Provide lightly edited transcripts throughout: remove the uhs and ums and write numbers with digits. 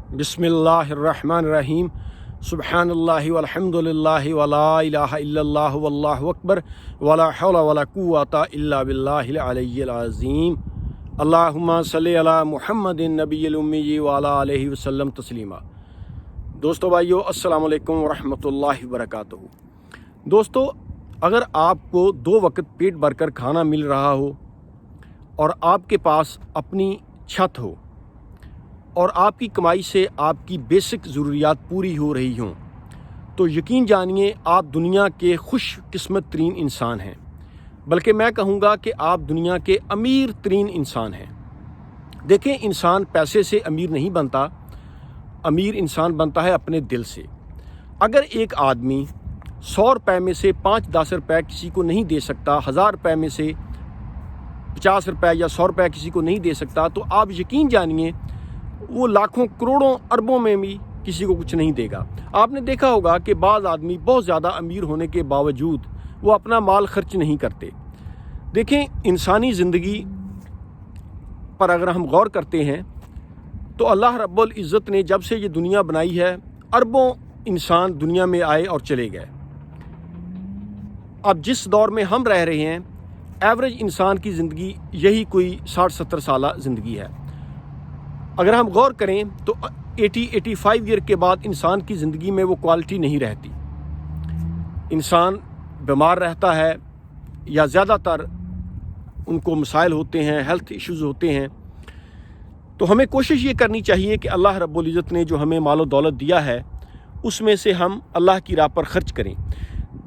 बिस्मिल्लाहिर्रहमानिर्रहीम सुब्हानल्लाहि वल्हम्दुलिल्लाहि वला इलाहा इल्लल्लाह वल्लाहु अकबर वला हौला वला कुव्वता इल्ला बिल्लाहिल अलिय्यिल अज़ीम अल्लाहुम्मा सल्लि अला मुहम्मदिन नबिय्यिल उम्मी व अला आलिहि वसल्लम तस्लीमा। दोस्तों भाइयों, अस्सलाम वालेकुम व रहमतुल्लाहि व बरकातुहू। दोस्तों, अगर आपको दो वक्त पेट भरकर खाना मिल रहा हो और आपके पास अपनी छत हो और आपकी कमाई से आपकी बेसिक ज़रूरियात पूरी हो रही हों, तो यकीन जानिए आप दुनिया के खुश किस्मत तरीन इंसान हैं। बल्कि मैं कहूँगा कि आप दुनिया के अमीर तरीन इंसान हैं। देखें, इंसान पैसे से अमीर नहीं बनता, अमीर इंसान बनता है अपने दिल से। अगर एक आदमी 100 रुपये में से 5-10 रुपये किसी को नहीं दे सकता, 1000 रुपये में से 50 रुपये या 100 रुपये किसी को नहीं दे सकता, तो आप यकीन जानिए वो लाखों करोड़ों अरबों में भी किसी को कुछ नहीं देगा। आपने देखा होगा कि बाज़ आदमी बहुत ज़्यादा अमीर होने के बावजूद वो अपना माल खर्च नहीं करते। देखें, इंसानी ज़िंदगी पर अगर हम गौर करते हैं तो अल्लाह रब्बुल इज़्ज़त ने जब से ये दुनिया बनाई है, अरबों इंसान दुनिया में आए और चले गए। अब जिस दौर में हम रह रहे हैं, एवरेज इंसान की ज़िंदगी यही कोई 60-70 साल ज़िंदगी है। अगर हम गौर करें तो 80-85 ईयर के बाद इंसान की ज़िंदगी में वो क्वालिटी नहीं रहती। इंसान बीमार रहता है या ज़्यादातर उनको मसाइल होते हैं, हेल्थ इश्यूज़ होते हैं। तो हमें कोशिश ये करनी चाहिए कि अल्लाह रब्बुल इज़्ज़त ने जो हमें मालो दौलत दिया है उसमें से हम अल्लाह की राह पर ख़र्च करें।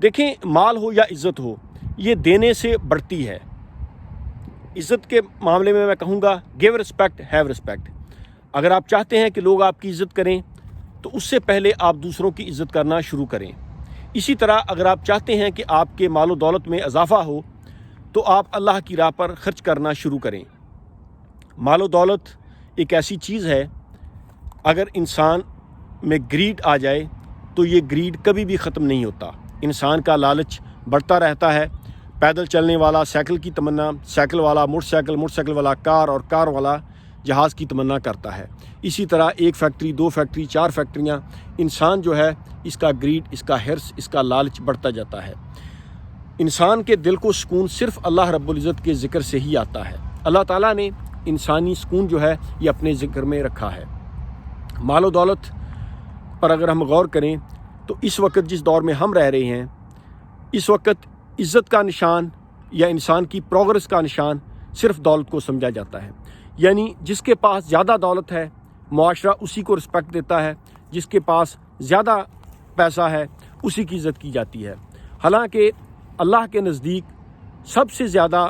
देखें, माल हो या इज़्ज़त हो, ये देने से बढ़ती है। इज़्ज़त के मामले में मैं कहूँगा गिव रिस्पेक्ट हैव रिस्पेक्ट। अगर आप चाहते हैं कि लोग आपकी इज़्ज़त करें तो उससे पहले आप दूसरों की इज़्ज़त करना शुरू करें। इसी तरह अगर आप चाहते हैं कि आपके मालो दौलत में इजाफ़ा हो तो आप अल्लाह की राह पर ख़र्च करना शुरू करें। मालो दौलत एक ऐसी चीज़ है, अगर इंसान में ग्रीड आ जाए तो ये ग्रीड कभी भी ख़त्म नहीं होता। इंसान का लालच बढ़ता रहता है। पैदल चलने वाला साइकिल की तमन्ना, साइकिल वाला मोटरसाइकिल, मोटरसाइकिल वाला कार और कार वाला जहाज़ की तमन्ना करता है। इसी तरह 1 फैक्ट्री, 2 फैक्ट्री, 4 फैक्ट्रियाँ, इंसान जो है इसका ग्रीड, इसका हिर्स, इसका लालच बढ़ता जाता है। इंसान के दिल को सुकून सिर्फ़ अल्लाह रब्बुल इज़्ज़त के ज़िक्र से ही आता है। अल्लाह ताला ने इंसानी सुकून जो है ये अपने ज़िक्र में रखा है। मालो दौलत पर अगर हम गौर करें तो इस वक्त जिस दौर में हम रह रहे हैं, इस वक्त इज़्ज़त का निशान या इंसान की प्रोग्रेस का निशान सिर्फ़ दौलत को समझा जाता है। यानी जिसके पास ज़्यादा दौलत है, मुआशरा उसी को रिस्पेक्ट देता है। जिसके पास ज़्यादा पैसा है उसी की इज़्ज़त की जाती है। हालांकि अल्लाह के नज़दीक सबसे ज़्यादा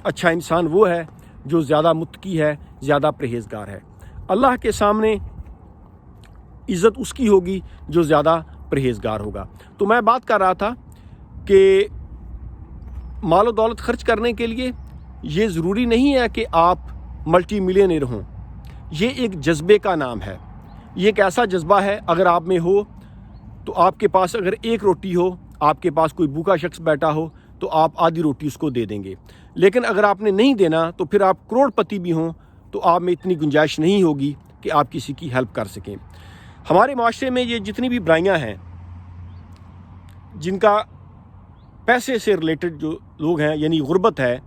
अच्छा इंसान वो है जो ज़्यादा मुत्तकी है, ज़्यादा परहेज़गार है। अल्लाह के सामने इज़्ज़त उसकी होगी जो ज़्यादा परहेज़गार होगा। तो मैं बात कर रहा था कि मालो दौलत खर्च करने के लिए ये ज़रूरी नहीं है कि आप मल्टी मिलियनर हों। ये एक जज्बे का नाम है। ये एक ऐसा जज्बा है, अगर आप में हो तो आपके पास अगर 1 रोटी हो, आपके पास कोई भूखा शख्स बैठा हो तो आप आधी रोटी उसको दे देंगे। लेकिन अगर आपने नहीं देना तो फिर आप करोड़पति भी हों तो आप में इतनी गुंजाइश नहीं होगी कि आप किसी की हेल्प कर सकें। हमारे माशरे में ये जितनी भी बुराइयां हैं, जिनका पैसे से रिलेटेड जो लोग हैं, यानी गुर्बत है,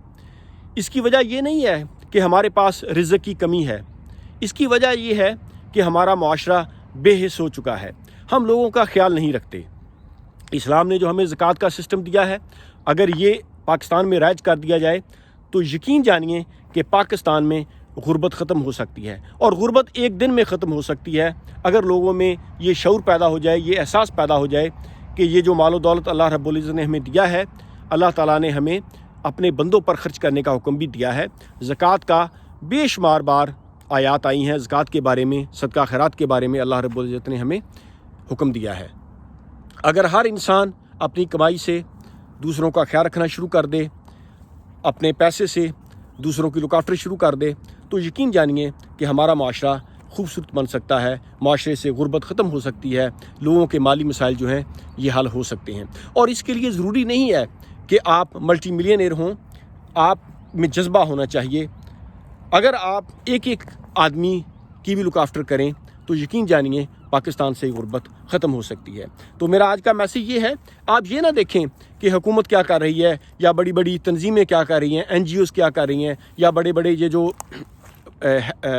इसकी वजह ये नहीं है कि हमारे पास रिज़्क़ की कमी है। इसकी वजह ये है कि हमारा मुआशरा बेहिस हो चुका है। हम लोगों का ख्याल नहीं रखते। इस्लाम ने जो हमें ज़कात का सिस्टम दिया है, अगर ये पाकिस्तान में राइज कर दिया जाए तो यकीन जानिए कि पाकिस्तान में गुर्बत ख़त्म हो सकती है। और गुर्बत एक दिन में ख़त्म हो सकती है अगर लोगों में ये शऊर पैदा हो जाए, ये एहसास पैदा हो जाए कि ये जो मालो दौलत अल्लाह रब्बुल इज़्ज़त ने हमें दिया है, अल्लाह ताला ने हमें अपने बंदों पर ख़र्च करने का हुक्म भी दिया है। ज़कात का बेशुमार बार आयात आई हैं ज़कात के बारे में, सदका खैरात के बारे में अल्लाह रब्बुल इज़्ज़त ने हमें हुक्म दिया है। अगर हर इंसान अपनी कमाई से दूसरों का ख्याल रखना शुरू कर दे, अपने पैसे से दूसरों की लुक आफ्टर शुरू कर दे, तो यकीन जानिए कि हमारा माशरा खूबसूरत बन सकता है। माशरे से गुर्बत ख़त्म हो सकती है। लोगों के माली मसाइल जो हैं ये हल हो सकते हैं। और इसके लिए ज़रूरी नहीं है कि आप मल्टी मिलियनर हों, आप में जज्बा होना चाहिए। अगर आप एक आदमी की भी लुक आफ्टर करें تو یقین جانیے پاکستان سے غربت ختم ہو سکتی ہے۔ تو میرا آج کا میسیج یہ ہے، آپ یہ نہ دیکھیں کہ حکومت کیا کر رہی ہے یا بڑی بڑی تنظیمیں کیا کر رہی ہیں، NGOs کیا کر رہی ہیں، یا بڑے بڑے یہ جو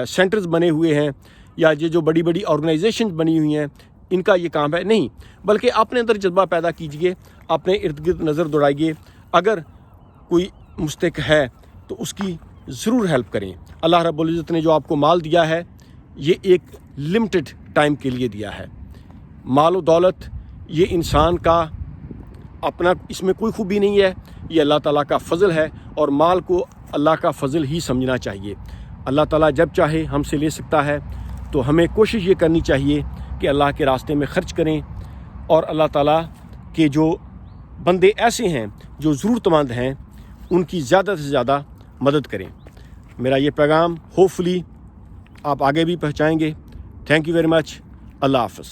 سینٹرز بنے ہوئے ہیں یا یہ جو بڑی بڑی آرگنائزیشنز بنی ہوئی ہیں ان کا یہ کام ہے، نہیں، بلکہ اپنے اندر جذبہ پیدا کیجئے، اپنے ارد گرد نظر دوڑائیے، اگر کوئی مستحق ہے تو اس کی ضرور ہیلپ کریں۔ اللہ رب العزت نے جو آپ کو مال دیا ہے یہ ایک لمیٹڈ ٹائم کے لیے دیا ہے۔ مال و دولت یہ انسان کا اپنا، اس میں کوئی خوبی نہیں ہے، یہ اللہ تعالیٰ کا فضل ہے، اور مال کو اللہ کا فضل ہی سمجھنا چاہیے۔ اللہ تعالیٰ جب چاہے ہم سے لے سکتا ہے، تو ہمیں کوشش یہ کرنی چاہیے کہ اللہ کے راستے میں خرچ کریں، اور اللہ تعالیٰ کے جو بندے ایسے ہیں جو ضرورت مند ہیں ان کی زیادہ سے زیادہ مدد کریں۔ میرا یہ پیغام ہوپ فلی آپ آگے بھی پہنچائیں گے۔ Thank you very much. اللہ حافظ۔